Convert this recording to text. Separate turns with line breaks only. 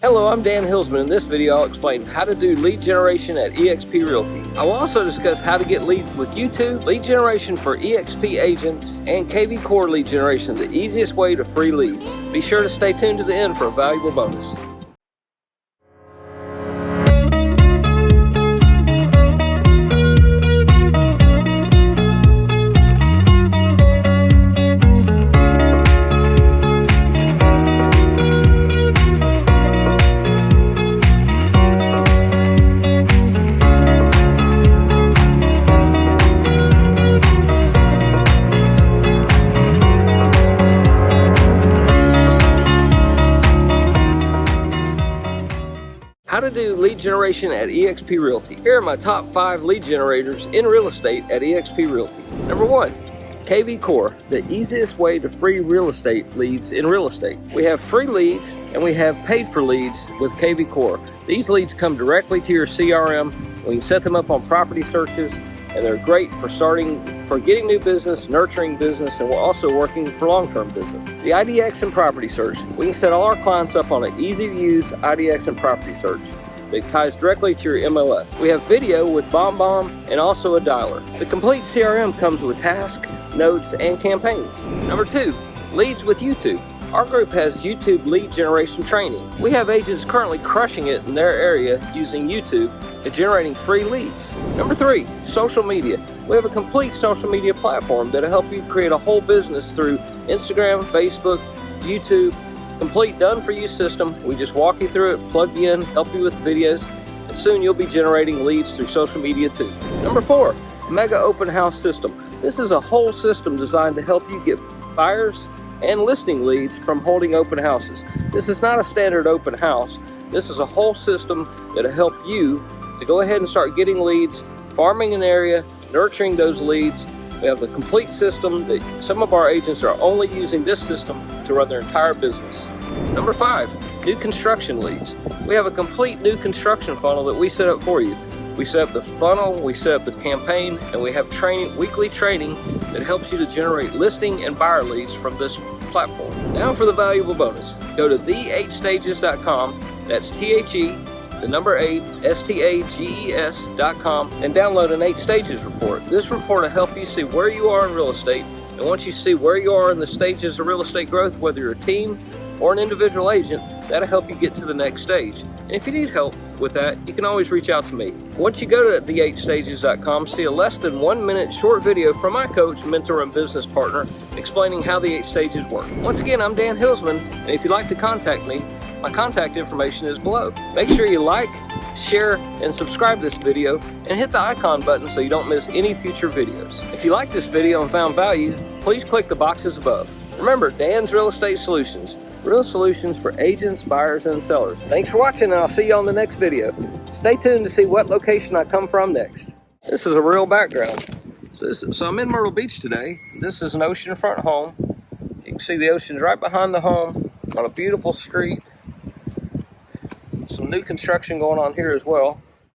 Hello, I'm Dan Hilsman. In this video, I'll explain how to do lead generation at eXp Realty. I will also discuss how to get leads with YouTube, lead generation for eXp agents, and KV Core lead generation, the easiest way to free leads. Be sure to stay tuned to the end for a valuable bonus. How to do lead generation at eXp Realty. Here are my top 5 lead generators in real estate at eXp Realty. Number 1, KV Core, the easiest way to free real estate leads in real estate. We have free leads and we have paid for leads with KV Core. These leads come directly to your CRM. We can set them up on property searches, and they're great for getting new business, nurturing business, and we're also working for long-term business. The IDX and property search. We can set all our clients up on an easy-to-use IDX and property search that ties directly to your MLS. We have video with BombBomb and also a dialer. The complete CRM comes with tasks, notes, and campaigns. Number 2, leads with YouTube. Our group has YouTube lead generation training. We have agents currently crushing it in their area using YouTube and generating free leads. Number 3, social media. We have a complete social media platform that'll help you create a whole business through Instagram, Facebook, YouTube, complete done-for-you system. We just walk you through it, plug you in, help you with videos, and soon you'll be generating leads through social media too. Number 4, mega open house system. This is a whole system designed to help you get buyers and listing leads from holding open houses. This is not a standard open house. This is a whole system that'll help you to go ahead and start getting leads, farming an area, nurturing those leads. We have the complete system that some of our agents are only using this system to run their entire business. Number 5, new construction leads. We have a complete new construction funnel that we set up for you. We set up the funnel, we set up the campaign, and we have weekly training that helps you to generate listing and buyer leads from this platform. Now for the valuable bonus. Go to the8stages.com, that's THE, the number 8, STAGES.com, and download an 8 stages report. This report will help you see where you are in real estate, and once you see where you are in the stages of real estate growth, whether you're a team or an individual agent, that'll help you get to the next stage. And if you need help with that, you can always reach out to me. Once you go to the8stages.com, see a less than 1 minute short video from my coach, mentor, and business partner explaining how the 8 stages work. Once again, I'm Dan Hilsman, and if you'd like to contact me, my contact information is below. Make sure you like, share, and subscribe to this video, and hit the icon button so you don't miss any future videos. If you liked this video and found value, please click the boxes above. Remember, Dan's Real Estate Solutions. Real solutions for agents, buyers, and sellers. Thanks for watching, and I'll see you on the next video. Stay tuned to see what location I come from next. This is a real background. So I'm in Myrtle Beach today. This is an oceanfront home. You can see the ocean's right behind the home on a beautiful street. Some new construction going on here as well.